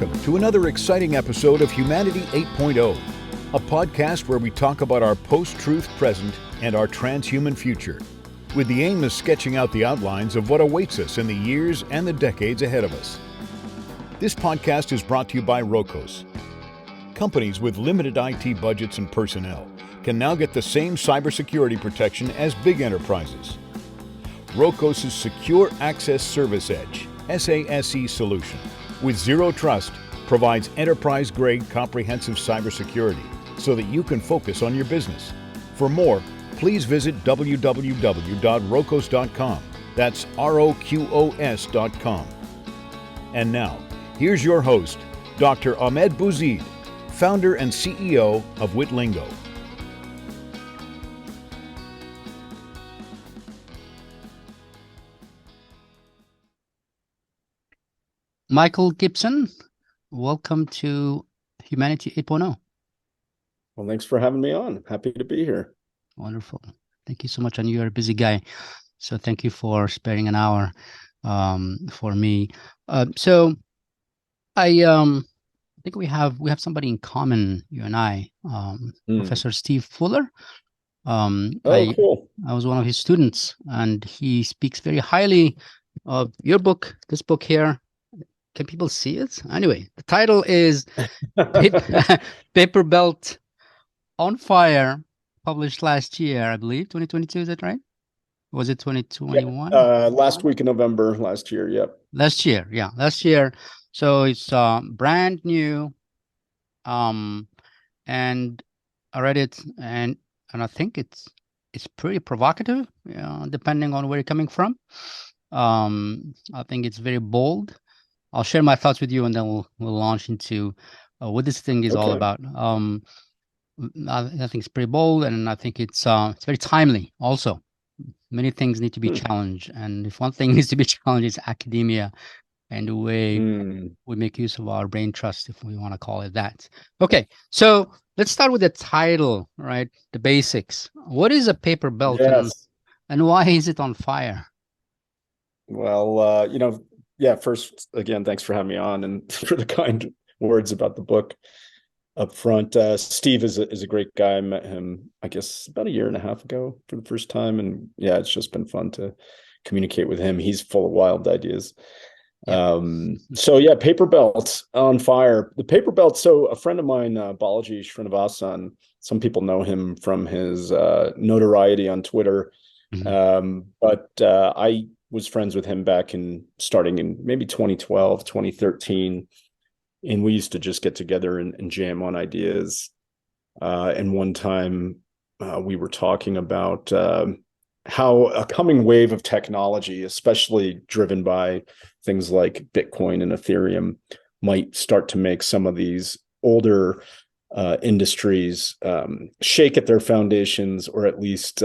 Welcome to another exciting episode of Humanity 8.0, a podcast where we talk about our post-truth present and our transhuman future, with the aim of sketching out the outlines of what awaits us in the years and the decades ahead of us. This podcast is brought to you by Rokos. Companies with limited IT budgets and personnel can now get the same cybersecurity protection as big enterprises. Rokos' Secure Access Service Edge, SASE solution, with zero trust, provides enterprise-grade comprehensive cybersecurity so that you can focus on your business. For more, please visit www.rokos.com. That's ROQOS.com. And now, here's your host, Dr. Ahmed Bouzid, founder and CEO of Witlingo. Michael Gibson, welcome to Humanity 8.0. Well, thanks for having me on. Happy to be here. Wonderful. Thank you so much. And you're a busy guy, so thank you for sparing an hour for me. So I think we have somebody in common, you and I, Professor Steve Fuller. Cool. I was one of his students, and he speaks very highly of your book, this book here. Can people see it? Anyway, the title is Paper Belt on Fire, published last year, I believe, 2022, is that right? Was it 2021? Last week in November last year, yep. Last year. So it's brand new. And I read it, and I think it's pretty provocative, depending on where you're coming from. I think it's very bold. I'll share my thoughts with you, and then we'll launch into what this thing is all about. I think it's pretty bold, and I think it's very timely. Also, many things need to be challenged, and if one thing needs to be challenged, it's academia and the way we make use of our brain trust, if we want to call it that. Okay, so let's start with the title, right? The basics. What is a paper belt, and why is it on fire? Well, first, again, thanks for having me on and for the kind words about the book up front. Steve is a great guy. I met him, I guess, about a year and a half ago for the first time. And yeah, it's just been fun to communicate with him. He's full of wild ideas. Paper belt on fire. The paper belt. So a friend of mine, Balaji Srinivasan, some people know him from his notoriety on Twitter. But I was friends with him starting in maybe 2012, 2013. And we used to just get together and jam on ideas. And one time we were talking about how a coming wave of technology, especially driven by things like Bitcoin and Ethereum, might start to make some of these older industries shake at their foundations, or at least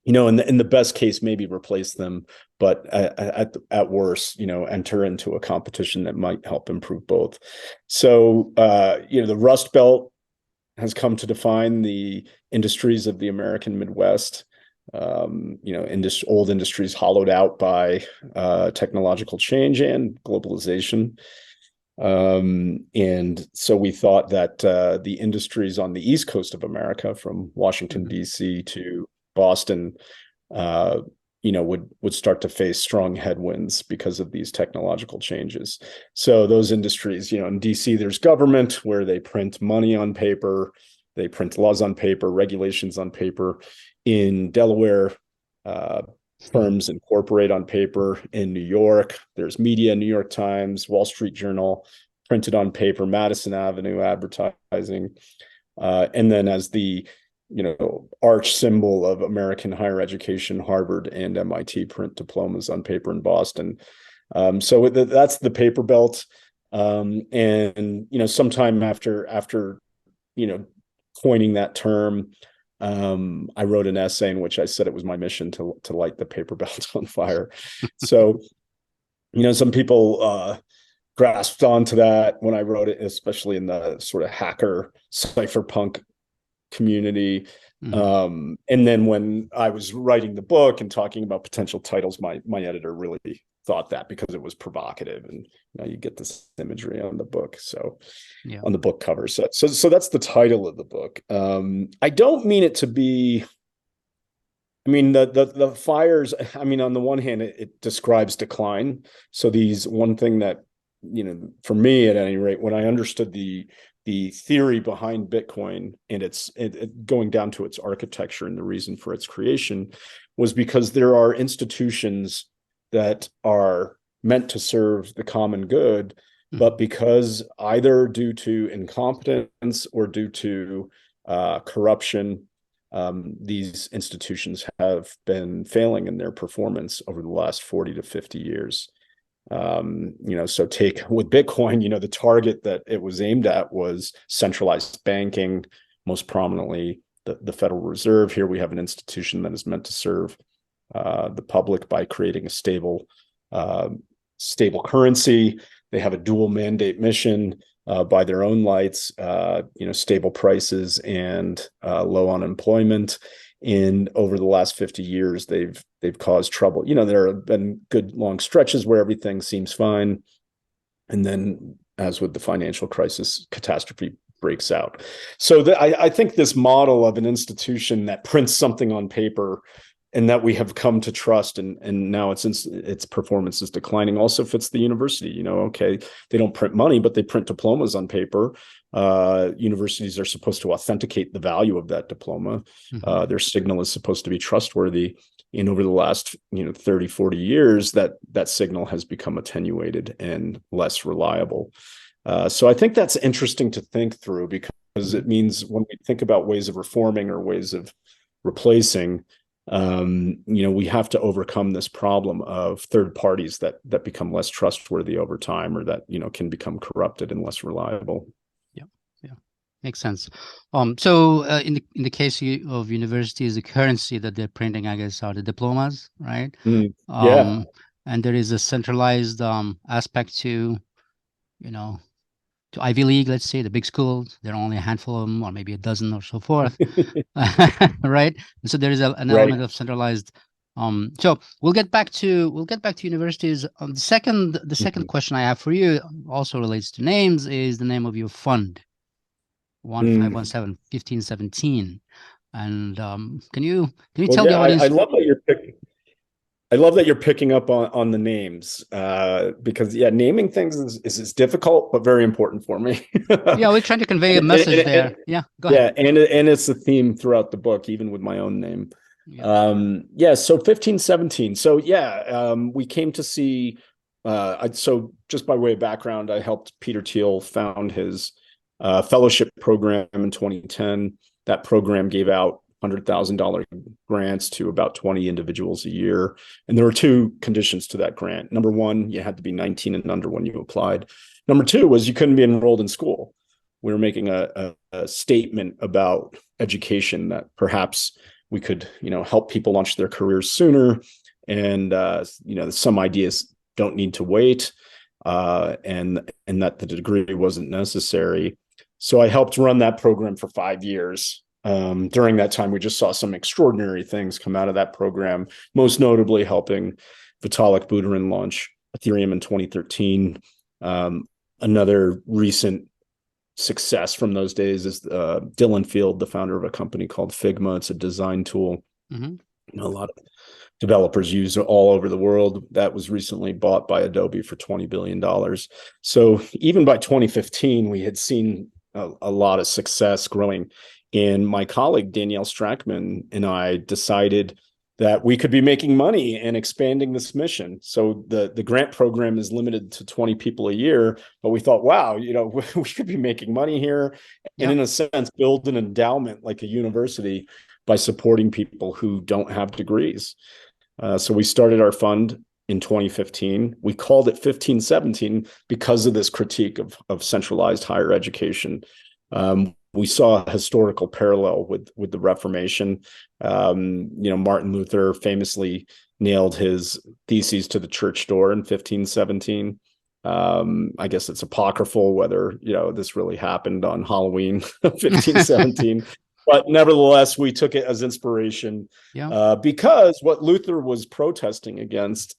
in the best case, maybe replace them, but at worst, enter into a competition that might help improve both. So, the Rust Belt has come to define the industries of the American Midwest. Old industries hollowed out by technological change and globalization. And so we thought that the industries on the East Coast of America, from Washington, D.C. to Boston, would start to face strong headwinds because of these technological changes. So those industries, in DC, there's government, where they print money on paper, they print laws on paper, regulations on paper. In Delaware, firms incorporate on paper. In New York, there's media, New York Times, Wall Street Journal, printed on paper, Madison Avenue advertising. And then as the arch symbol of American higher education, Harvard and MIT print diplomas on paper in Boston. So that's the paper belt. And sometime after coining that term, I wrote an essay in which I said it was my mission to light the paper belt on fire. So, some people grasped onto that when I wrote it, especially in the sort of hacker cypherpunk community. And then when I was writing the book and talking about potential titles, my editor really thought that because it was provocative, and you get this imagery on the book, so Yeah. on the book cover. So that's the title of the book. I don't mean it to be. I mean, the fires, I mean, on the one hand, it describes decline. So one thing that, for me at any rate, when I understood the theory behind Bitcoin and it going down to its architecture and the reason for its creation, was because there are institutions that are meant to serve the common good, but because either due to incompetence or due to corruption, these institutions have been failing in their performance over the last 40 to 50 years. So take with Bitcoin, the target that it was aimed at was centralized banking, most prominently the Federal Reserve. Here we have an institution that is meant to serve the public by creating a stable currency. They have a dual mandate mission. By their own lights, stable prices and low unemployment. And over the last 50 years, they've caused trouble. There have been good long stretches where everything seems fine, and then, as with the financial crisis, catastrophe breaks out. So I think this model of an institution that prints something on paper and that we have come to trust, and now its performance is declining, also fits the university. Okay, they don't print money, but they print diplomas on paper. Universities are supposed to authenticate the value of that diploma. Their signal is supposed to be trustworthy. And over the last 30, 40 years, that signal has become attenuated and less reliable. So I think that's interesting to think through, because it means when we think about ways of reforming or ways of replacing, we have to overcome this problem of third parties that become less trustworthy over time, or that can become corrupted and less reliable. Yeah, makes sense. So in the case of universities, the currency that they're printing, I guess, are the diplomas, right? Yeah. And there is a centralized aspect to Ivy League, let's say, the big schools. There are only a handful of them, or maybe a dozen or so forth. Right. And so there is an element of centralized. So we'll get back to universities. The second question I have for you also relates to names. Is the name of your fund, 1517. And can you tell the audience? I love that you're picking. I love that you're picking up on the names, because naming things is difficult but very important for me. Yeah, we're trying to convey a message there. Yeah, go ahead. Yeah, and it's a theme throughout the book, even with my own name. Yeah. So 1517. So we came to see. So just by way of background, I helped Peter Thiel found his fellowship program in 2010. That program gave out $100,000 grants to about 20 individuals a year. And there were two conditions to that grant. Number one, you had to be 19 and under when you applied. Number two was you couldn't be enrolled in school. We were making a statement about education, that perhaps we could, help people launch their careers sooner. And, some ideas don't need to wait, and that the degree wasn't necessary. So I helped run that program for 5 years. During that time, we just saw some extraordinary things come out of that program, most notably helping Vitalik Buterin launch Ethereum in 2013. Another recent success from those days is Dylan Field, the founder of a company called Figma. It's a design tool. A lot of developers use it all over the world. That was recently bought by Adobe for $20 billion. So even by 2015, we had seen a lot of success growing. And my colleague, Danielle Strackman, and I decided that we could be making money and expanding this mission. So the grant program is limited to 20 people a year, but we thought, wow, we could be making money here, and in a sense, build an endowment like a university by supporting people who don't have degrees. So we started our fund in 2015. We called it 1517 because of this critique of centralized higher education. We saw a historical parallel with the Reformation. Martin Luther famously nailed his theses to the church door in 1517. I guess it's apocryphal whether this really happened on Halloween 1517. But nevertheless, we took it as inspiration, because what Luther was protesting against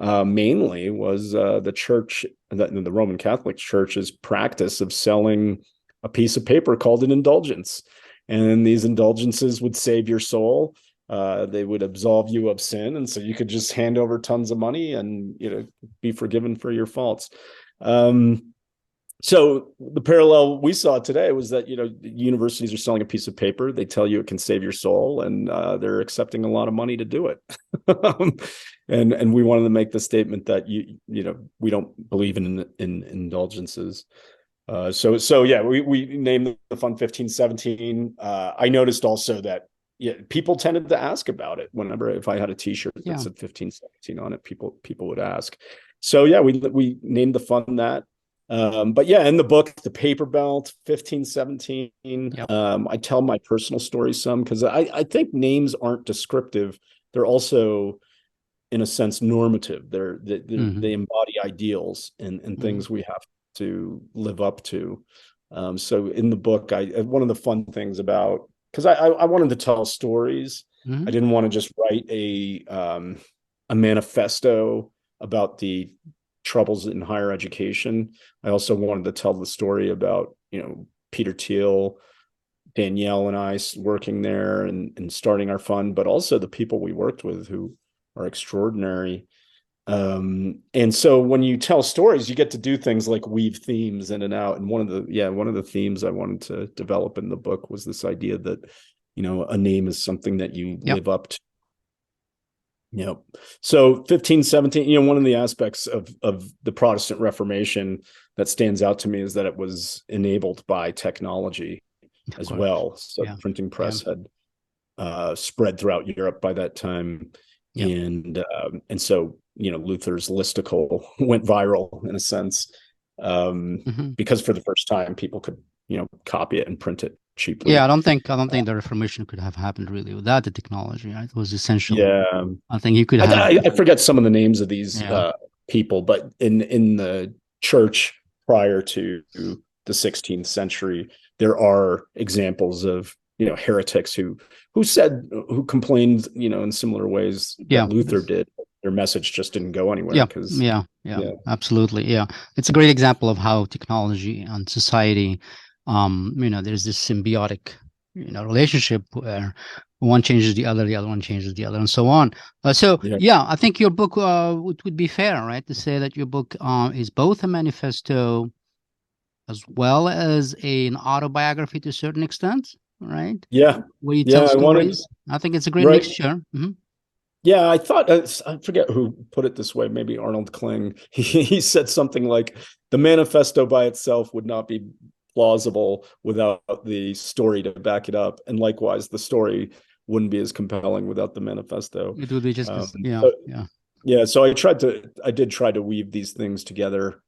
mainly was the church, the Roman Catholic Church's practice of selling a piece of paper called an indulgence. And these indulgences would save your soul. They would absolve you of sin. And so you could just hand over tons of money and, be forgiven for your faults. So the parallel we saw today was that, universities are selling a piece of paper. They tell you it can save your soul, and they're accepting a lot of money to do it. And we wanted to make the statement that, we don't believe in indulgences. So yeah, we named the fund 1517. I noticed also that people tended to ask about it whenever, if I had a T-shirt that said 1517 on it, people would ask. So yeah, we named the fund that. But yeah, in the book, the paper belt 1517. I tell my personal story some, because I think names aren't descriptive. They're also, in a sense, normative. They embody ideals and things we have to live up to. So in the book, one of the fun things about, because I wanted to tell stories. I didn't want to just write a manifesto about the troubles in higher education. I also wanted to tell the story about, Peter Thiel, Danielle, and I working there and starting our fund, but also the people we worked with who are extraordinary. And so when you tell stories, you get to do things like weave themes in and out. And one of the themes I wanted to develop in the book was this idea that, a name is something that you live up to. So 1517, one of the aspects of the Protestant Reformation that stands out to me is that it was enabled by technology as well. So the printing press had spread throughout Europe by that time. And so, Luther's listicle went viral in a sense, because for the first time people could, copy it and print it cheaply. I don't think the Reformation could have happened really without the technology. Right? It was essential. I think you could have. I forget some of the names of these people, but in the church prior to the 16th century, there are examples of heretics who complained in similar ways that Luther did. Their message just didn't go anywhere. Absolutely. It's a great example of how technology and society, there's this symbiotic relationship where one changes the other one changes the other, and so on. I think your book would be fair, right, to say that your book is both a manifesto as well as an autobiography to a certain extent, right? Where you tell stories. I think it's a great mixture. Yeah, I thought, I forget who put it this way, maybe Arnold Kling. He said something like, the manifesto by itself would not be plausible without the story to back it up. And likewise, the story wouldn't be as compelling without the manifesto. It would be just, so I did try to weave these things together.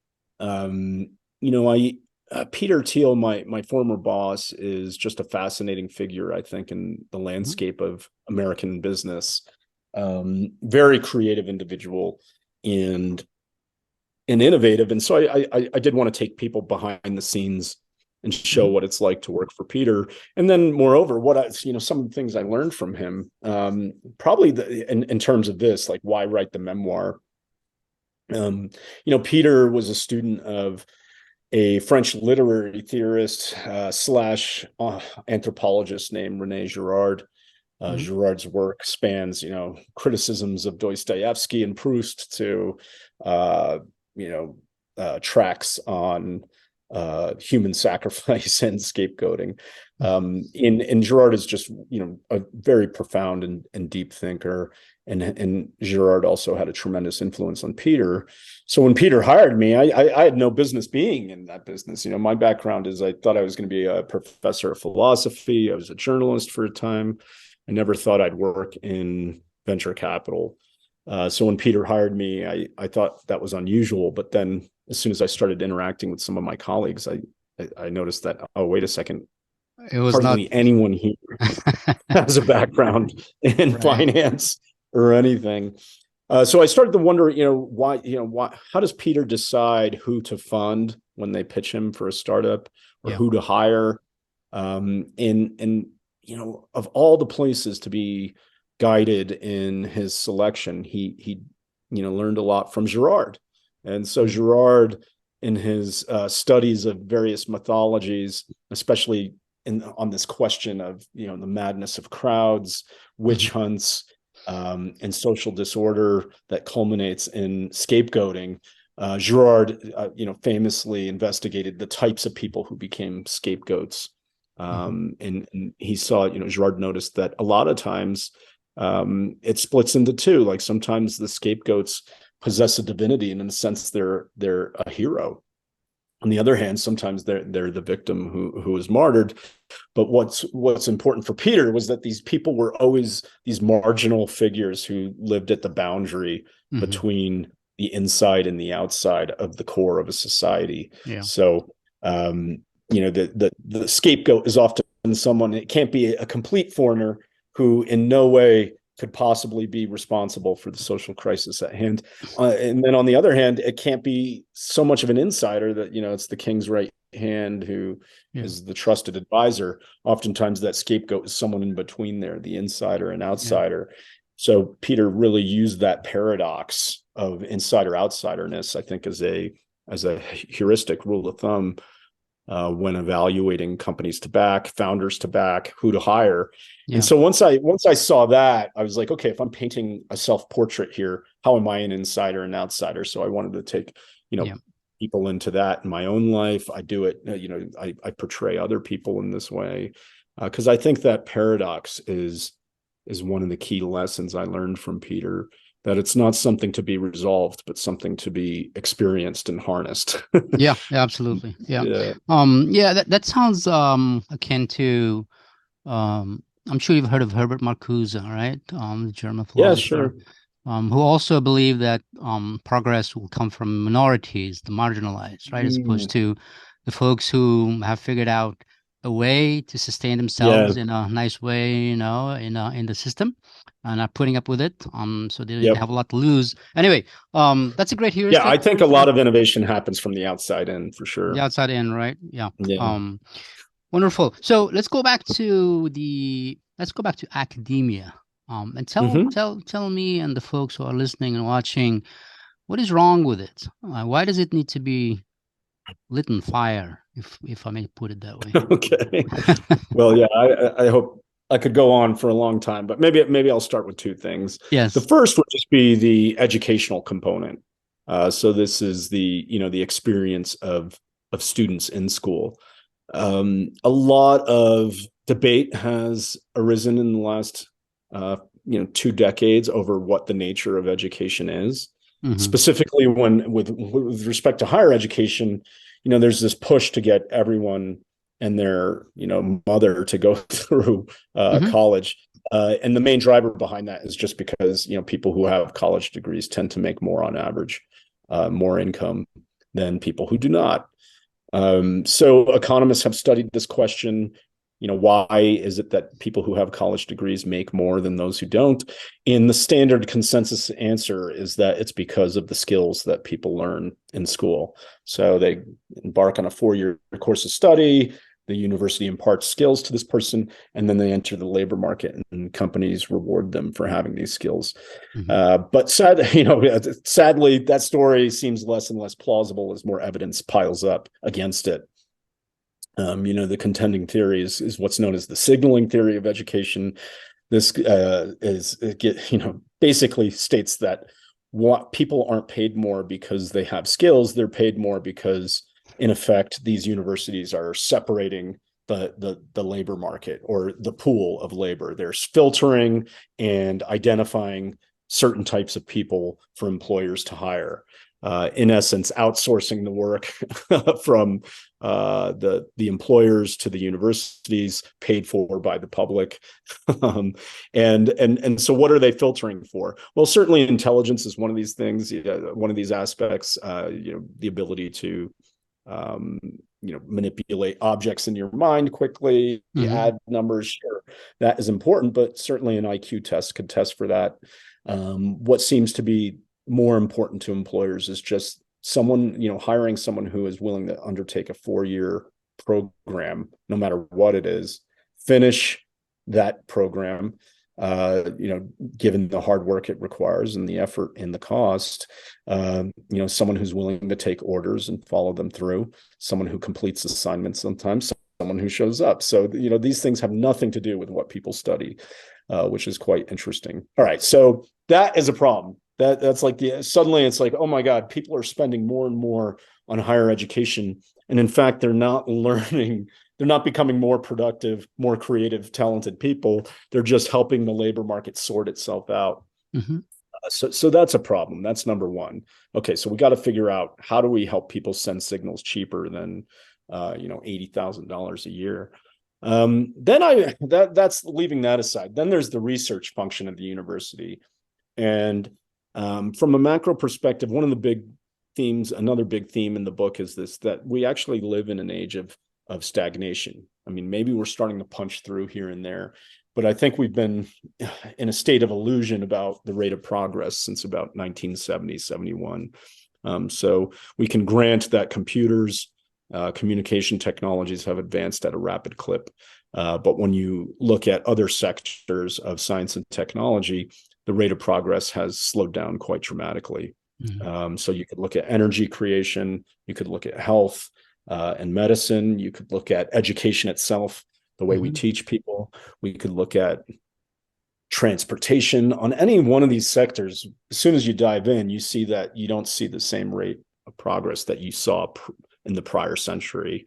Peter Thiel, my former boss, is just a fascinating figure, I think, in the landscape of American business. Very creative individual and innovative. And so I did want to take people behind the scenes and show what it's like to work for Peter. And then moreover, some of the things I learned from him, probably in terms of this, like why write the memoir. Peter was a student of a French literary theorist slash anthropologist named René Girard. Girard's work spans, criticisms of Dostoevsky and Proust to, tracks on human sacrifice and scapegoating. And Girard is just, a very profound and deep thinker. And Girard also had a tremendous influence on Peter. So when Peter hired me, I had no business being in that business. My background is I thought I was going to be a professor of philosophy. I was a journalist for a time. I never thought I'd work in venture capital. So when Peter hired me, I thought that was unusual. But then as soon as I started interacting with some of my colleagues, I noticed that, oh, wait a second. It was hardly anyone here has a background in finance or anything. So I started to wonder, why, how does Peter decide who to fund when they pitch him for a startup, or who to hire? Of all the places to be guided in his selection, he learned a lot from Girard. And so Girard, in his studies of various mythologies, especially on this question of, the madness of crowds, witch hunts, and social disorder that culminates in scapegoating, Girard, famously investigated the types of people who became scapegoats. And he saw, Girard noticed that a lot of times it splits into two. Like sometimes the scapegoats possess a divinity, and in a sense they're a hero. On the other hand, sometimes they're the victim who is martyred. But what's important for Peter was that these people were always these marginal figures who lived at the boundary between the inside and the outside of the core of a society. Yeah. So the scapegoat is often someone, it can't be a complete foreigner who in no way could possibly be responsible for the social crisis at hand. And then on the other hand, it can't be so much of an insider that, it's the king's right hand who is the trusted advisor. Oftentimes that scapegoat is someone in between there, the insider and outsider. Yeah. So Peter really used that paradox of insider-outsiderness, I think, as a heuristic rule of thumb when evaluating companies to back, founders to back, who to hire. Yeah. And so once I saw that, I was like, okay, if I'm painting a self-portrait here, how am I an insider and outsider? So I wanted to take, people into that in my own life. I do it, I portray other people in this way, because I think that paradox is one of the key lessons I learned from Peter, that it's not something to be resolved, but something to be experienced and harnessed. Yeah, absolutely. Yeah. That sounds akin to I'm sure you've heard of Herbert Marcuse, right? The German philosopher. Yeah, sure. Who also believe that progress will come from minorities, the marginalized, right? As opposed to the folks who have figured out a way to sustain themselves in a nice way, in the system, and are putting up with it. So they have a lot to lose. Anyway, that's a great heuristic. Yeah, I think a lot of innovation happens from the outside in, for sure. The outside in, right? Yeah. Wonderful. So let's go back to academia. And tell me and the folks who are listening and watching, what is wrong with it? Why does it need to be lit on fire, if I may put it that way? Okay. Well, yeah, I hope I could go on for a long time, but maybe I'll start with two things. Yes. The first would just be the educational component. So this is the experience of students in school. A lot of debate has arisen in the last 2 decades over what the nature of education is. Specifically with respect to higher education, there's this push to get everyone and their mother to go through college, and the main driver behind that is just because people who have college degrees tend to make more on average, more income than people who do not. So economists have studied this question. Why is it that people who have college degrees make more than those who don't? And the standard consensus answer is that it's because of the skills that people learn in school. So they embark on a 4-year course of study. The university imparts skills to this person, and then they enter the labor market, and companies reward them for having these skills. But sadly, that story seems less and less plausible as more evidence piles up against it. The contending theory is what's known as the signaling theory of education. This basically states that people aren't paid more because they have skills. They're paid more because, in effect, these universities are separating the labor market, or the pool of labor. They're filtering and identifying certain types of people for employers to hire. In essence, outsourcing the work from the employers to the universities, paid for by the public. And so what are they filtering for? Well, certainly intelligence is one of these things, one of these aspects, the ability to manipulate objects in your mind quickly, add numbers, sure, that is important, but certainly an IQ test could test for that. What seems to be more important to employers is just someone, hiring someone who is willing to undertake a 4-year program, no matter what it is, finish that program, given the hard work it requires and the effort and the cost, someone who's willing to take orders and follow them through, someone who completes assignments sometimes, someone who shows up. So, these things have nothing to do with what people study, which is quite interesting. All right. So that is a problem. That's like suddenly it's like, oh my God, people are spending more and more on higher education. And in fact, they're not learning. They're not becoming more productive, more creative, talented people. They're just helping the labor market sort itself out. Mm-hmm. So that's a problem. That's number one. Okay, so we got to figure out, how do we help people send signals cheaper than $80,000 a year. That's leaving that aside. Then there's the research function of the university. And from a macro perspective, one of the big themes, another big theme in the book is this, that we actually live in an age of stagnation. I mean, maybe we're starting to punch through here and there, but I think we've been in a state of illusion about the rate of progress since about 1970, 71. So we can grant that computers, communication technologies have advanced at a rapid clip. But when you look at other sectors of science and technology, the rate of progress has slowed down quite dramatically. Mm-hmm. So you could look at energy creation, you could look at health and medicine, you could look at education itself, the way we teach people, we could look at transportation. On any one of these sectors, as soon as you dive in, you see that you don't see the same rate of progress that you saw in the prior century.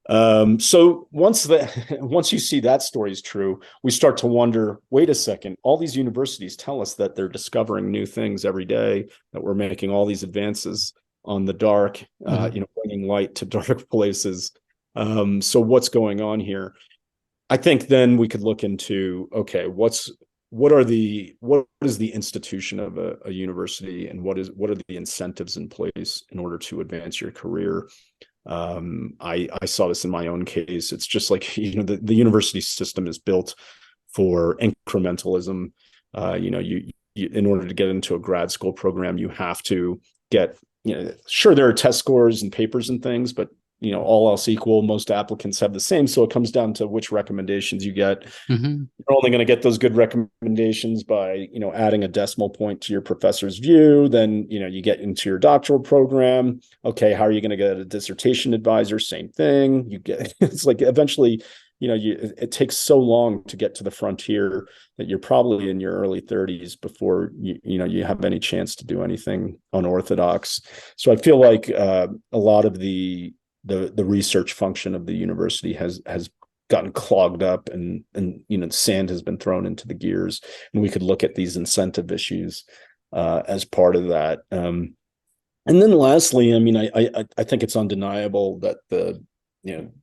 So once you see that story is true, we start to wonder, wait a second, all these universities tell us that they're discovering new things every day, that we're making all these advances on the dark, bringing light to dark places. So what's going on here? I think then we could look into, okay, what is the institution of a university, and what are the incentives in place in order to advance your career? I saw this in my own case. It's just like, the university system is built for incrementalism. You in order to get into a grad school program, you have to get, sure, there are test scores and papers and things, but all else equal, most applicants have the same. So it comes down to which recommendations you get. Mm-hmm. You're only going to get those good recommendations by, adding a decimal point to your professor's view. Then, you get into your doctoral program. Okay, how are you going to get a dissertation advisor? Same thing. It's like eventually, it takes so long to get to the frontier that you're probably in your early 30s before you have any chance to do anything unorthodox. So I feel like a lot of the research function of the university has gotten clogged up, and sand has been thrown into the gears, and we could look at these incentive issues as part of that. And then lastly, I mean, I think it's undeniable that the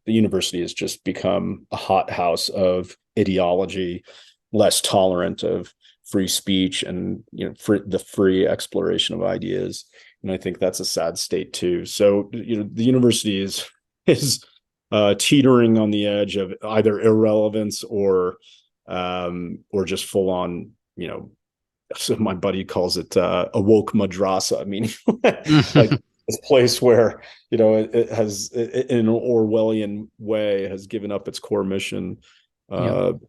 university has just become a hothouse of ideology, less tolerant of free speech and the free exploration of ideas. And I think that's a sad state too. So, the university is teetering on the edge of either irrelevance or just full on, so my buddy calls it a woke madrasa. I mean, like this place where, it has, in an Orwellian way, has given up its core mission to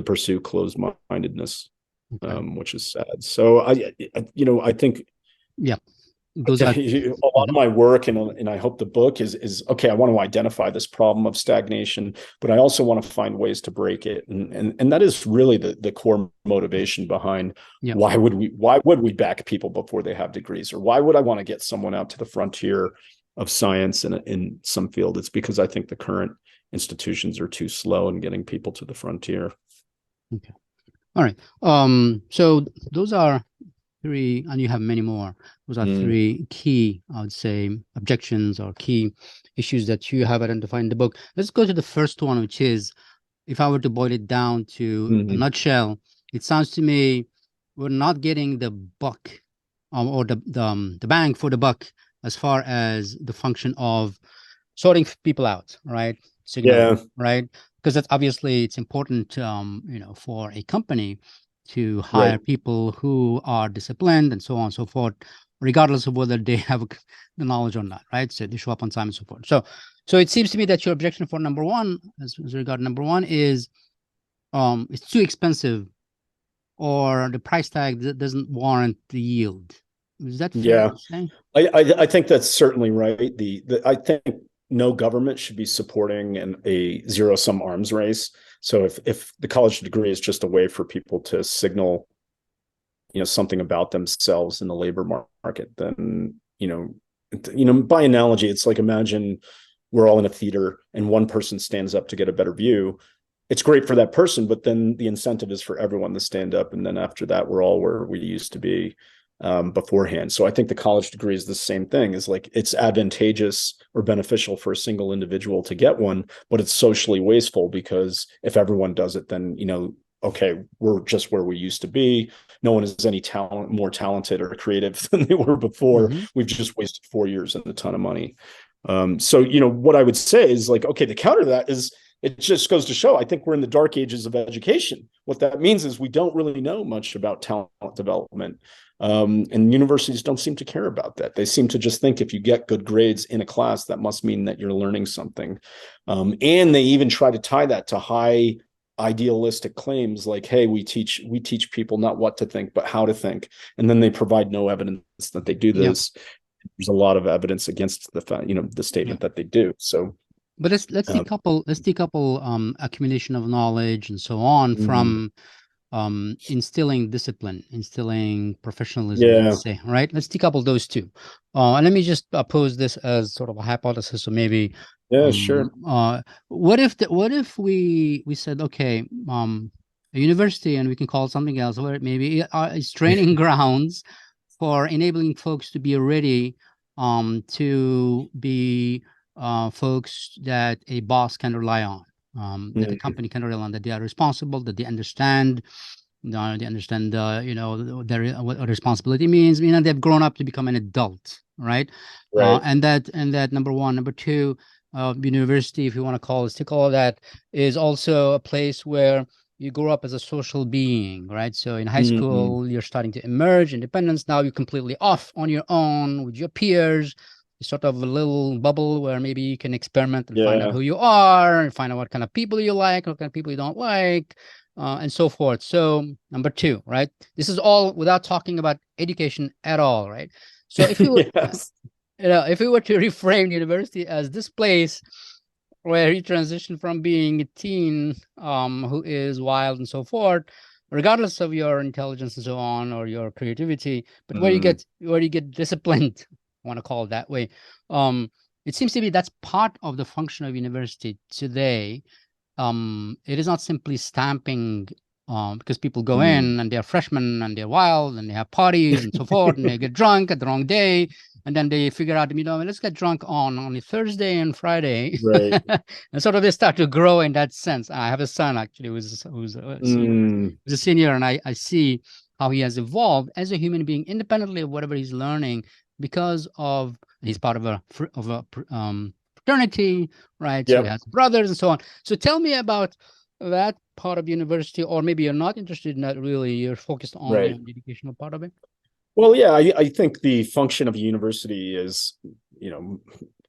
pursue closed-mindedness, which is sad. So I think, those are a lot of my work, and I hope the book is okay. I want to identify this problem of stagnation, but I also want to find ways to break it, and that is really the core motivation behind why would we back people before they have degrees, or why would I want to get someone out to the frontier of science in some field? It's because I think the current institutions are too slow in getting people to the frontier. Okay, all right. So those are three, and you have many more. Those are three key, I would say, objections or key issues that you have identified in the book. Let's go to the first one, which is, if I were to boil it down to a nutshell, it sounds to me we're not getting the buck or the bang for the buck as far as the function of sorting people out, right? Right? Because that's obviously, it's important, for a company to hire people who are disciplined and so on and so forth, regardless of whether they have the knowledge or not, right? So they show up on time and so forth. So it seems to me that your objection for number one, as regard number one, is it's too expensive, or the price tag doesn't warrant the yield. Is that fair Yeah, to say? I think that's certainly right. I think no government should be supporting a zero sum arms race. So if the college degree is just a way for people to signal, something about themselves in the labor market, then by analogy, it's like, imagine we're all in a theater and one person stands up to get a better view. It's great for that person, but then the incentive is for everyone to stand up, and then after that, we're all where we used to be beforehand. So I think the college degree is the same thing. Is like, it's advantageous or beneficial for a single individual to get one, but it's socially wasteful, because if everyone does it, then okay, we're just where we used to be. No one is any more talented or creative than they were before. Mm-hmm. We've just wasted 4 years and a ton of money. So what I would say is, like, okay, the counter to that is, it just goes to show, I think we're in the dark ages of education. What that means is we don't really know much about talent development. And universities don't seem to care about that. They seem to just think if you get good grades in a class, that must mean that you're learning something. And they even try to tie that to high idealistic claims like, hey, we teach people not what to think, but how to think. And then they provide no evidence that they do this. Yeah. There's a lot of evidence against the statement that they do. So, but let's decouple accumulation of knowledge and so on from instilling discipline, instilling professionalism, let's say, right? Let's decouple those two. And let me just pose this as sort of a hypothesis, or maybe sure. What if we said, okay, a university, and we can call it something else, where maybe it's training grounds for enabling folks to be ready to be folks that a boss can rely on, that a company can rely on, that they are responsible, that they understand, what responsibility means. They've grown up to become an adult, right? And that number one. Number two, university, if you want to call it, stick all of that, is also a place where you grow up as a social being, right? So in high school, you're starting to emerge independence. Now you're completely off on your own with your peers. It's sort of a little bubble where maybe you can experiment and find out who you are, and find out what kind of people you like, what kind of people you don't like, and so forth. So number two, right? This is all without talking about education at all, right? So if you if we were to reframe university as this place where you transition from being a teen who is wild and so forth, regardless of your intelligence and so on, or your creativity, but where you get disciplined, I want to call it that way. It seems to be that's part of the function of university today. It is not simply stamping, because people go in and they're freshmen and they're wild and they have parties and so forth, and they get drunk at the wrong day, and then they figure out, let's get drunk on only Thursday and Friday, right? And sort of they start to grow in that sense. I have a son actually who's a senior, and I see how he has evolved as a human being, independently of whatever he's learning, because of he's part of a fraternity, right? So he has brothers and so on. So tell me about that part of university, or maybe you're not interested in that really. You're focused only on the educational part of it. Well, yeah, I think the function of a university is,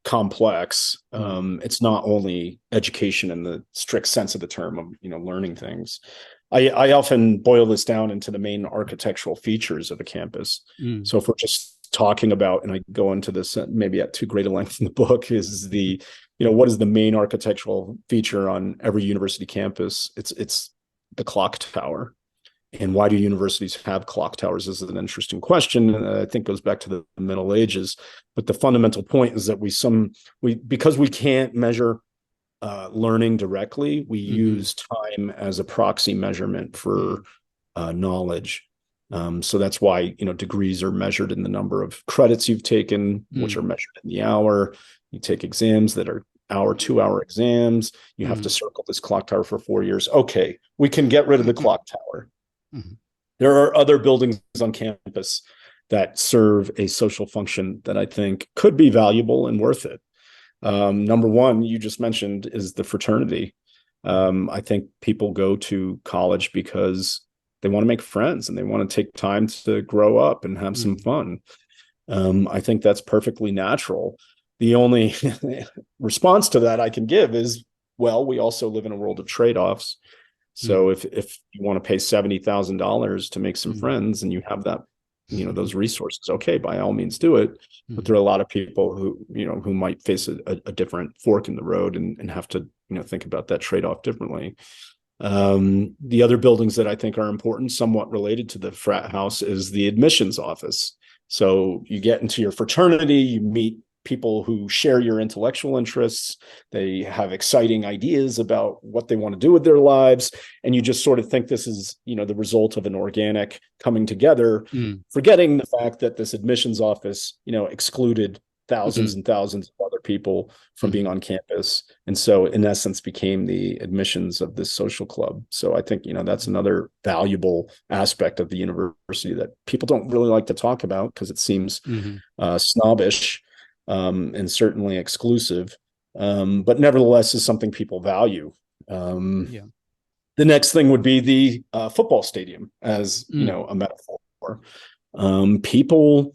complex. It's not only education in the strict sense of the term of, learning things. I often boil this down into the main architectural features of a campus. So if we're just talking about, and I go into this maybe at too great a length in the book, is the, what is the main architectural feature on every university campus? It's the clock tower. And why do universities have clock towers is an interesting question. I think goes back to the Middle Ages. But the fundamental point is that because we can't measure learning directly, we use time as a proxy measurement for knowledge. So that's why, degrees are measured in the number of credits you've taken, which are measured in the hour. You take exams that are 2-hour exams. You have to circle this clock tower for 4 years. Okay, we can get rid of the clock tower. There are other buildings on campus that serve a social function that I think could be valuable and worth it. Number one, you just mentioned, is the fraternity. I think people go to college because they want to make friends and they want to take time to grow up and have some fun. I think that's perfectly natural. The only response to that I can give is, well, we also live in a world of trade-offs. So if you want to pay $70,000 to make some friends and you have that, those resources, okay, by all means do it. But there are a lot of people who might face a different fork in the road and have to, think about that trade-off differently. The other buildings that I think are important, somewhat related to the frat house, is the admissions office. So you get into your fraternity, you meet people who share your intellectual interests. They have exciting ideas about what they want to do with their lives. And you just sort of think this is, the result of an organic coming together, forgetting the fact that this admissions office, excluded thousands and thousands of other people from being on campus. And so in essence became the admissions of this social club. So I think, that's another valuable aspect of the university that people don't really like to talk about because it seems snobbish. And certainly exclusive, but nevertheless is something people value. The next thing would be the football stadium as, a metaphor. People,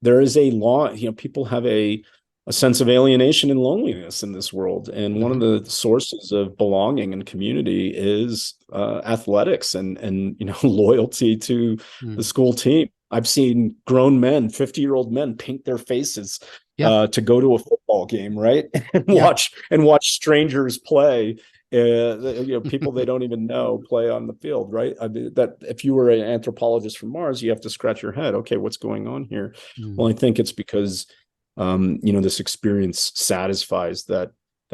there is a law, people have a sense of alienation and loneliness in this world. And one of the sources of belonging and community is athletics and loyalty to the school team. I've seen grown men, 50-year-old men, paint their faces to go to a football game, right? And watch strangers play. People they don't even know play on the field, right? I mean, that if you were an anthropologist from Mars, you have to scratch your head. Okay, what's going on here? Well, I think it's because this experience satisfies that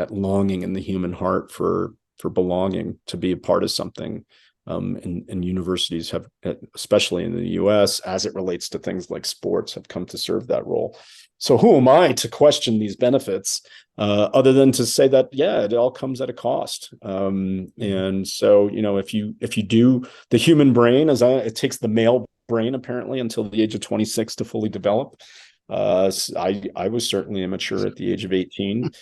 longing in the human heart for belonging, to be a part of something. And universities have, especially in the US, as it relates to things like sports, have come to serve that role. So who am I to question these benefits, other than to say that, it all comes at a cost. And so, if you do the human brain, it takes the male brain apparently until the age of 26 to fully develop. I was certainly immature at the age of 18.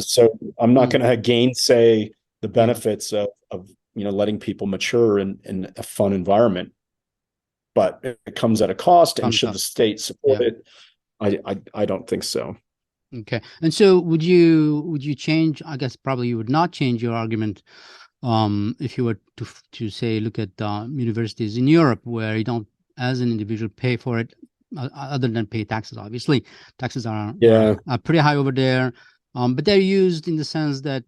So I'm not going to gainsay the benefits of letting people mature in a fun environment, but it comes at a cost. And should the state support it? I don't think so. Okay. And so would you change, I guess probably you would not change your argument if you were to say, look at universities in Europe where you don't, as an individual, pay for it, other than pay taxes. Obviously, taxes are pretty high over there, but they're used in the sense that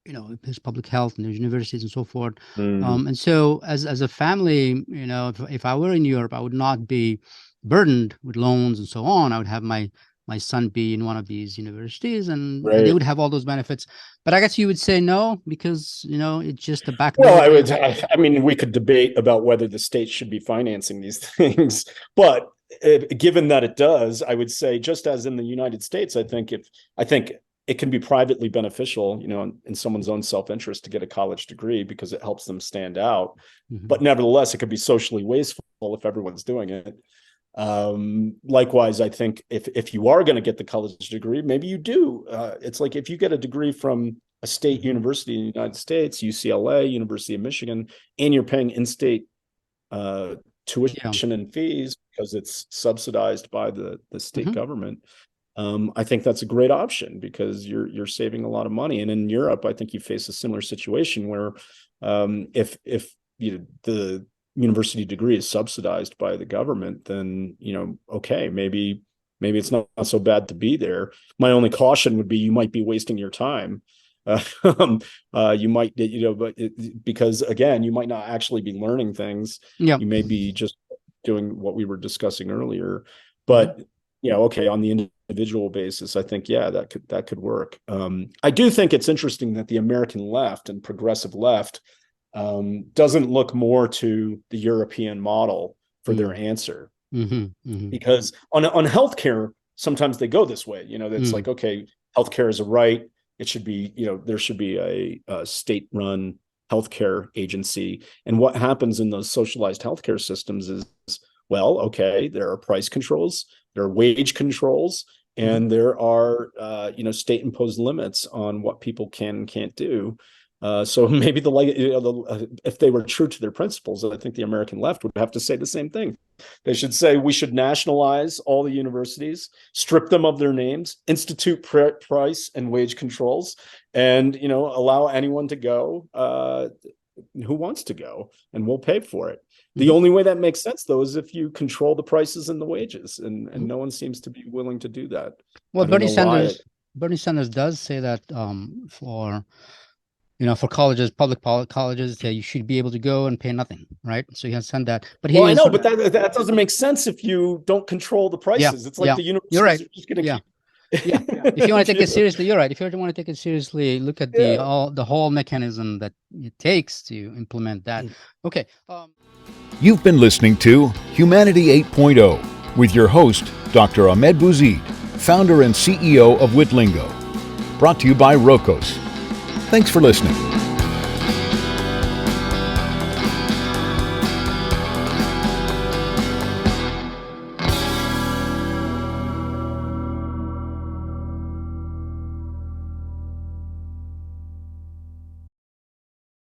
there's public health and there's universities and so forth. And so as a family, if I were in Europe, I would not be burdened with loans and so on. I would have my son be in one of these universities and they would have all those benefits. But I guess you would say no, because, it's just a backdoor. Well, I mean, we could debate about whether the state should be financing these things, but given that it does, I would say, just as in the United States, I think it can be privately beneficial, in someone's own self-interest to get a college degree because it helps them stand out. But nevertheless, it could be socially wasteful if everyone's doing it. Likewise, I think if you are going to get the college degree, maybe you do. It's like if you get a degree from a state university in the United States, UCLA, University of Michigan, and you're paying in-state tuition and fees because it's subsidized by the state government. I think that's a great option because you're saving a lot of money. And in Europe, I think you face a similar situation where if the university degree is subsidized by the government, then okay, maybe it's not so bad to be there. My only caution would be you might be wasting your time. You might, because again, you might not actually be learning things. You may be just doing what we were discussing earlier. But okay, on the individual basis, I think that could work. I do think it's interesting that the American left and progressive left doesn't look more to the European model for their answer, because on healthcare, sometimes they go this way. It's like, okay, healthcare is a right. It should be, there should be a state-run healthcare agency. And what happens in those socialized healthcare systems is, well, okay, there are price controls, there are wage controls, and there are, state-imposed limits on what people can and can't do. So maybe if they were true to their principles, I think the American left would have to say the same thing. They should say we should nationalize all the universities, strip them of their names, institute price and wage controls, and allow anyone to go who wants to go, and we'll pay for it. The only way that makes sense, though, is if you control the prices and the wages, and no one seems to be willing to do that. Well, Bernie Sanders does say that for colleges, public colleges, you should be able to go and pay nothing, right? So he has said that. But I know, but that doesn't make sense if you don't control the prices. It's like the universities you're right. are just going to keep. Yeah, if you want to take it seriously, you're right. If you want to take it seriously, look at the whole mechanism that it takes to implement that. Okay. You've been listening to Humanity 8.0 with your host, Dr. Ahmed Bouzid, founder and CEO of Witlingo. Brought to you by Rokos. Thanks for listening.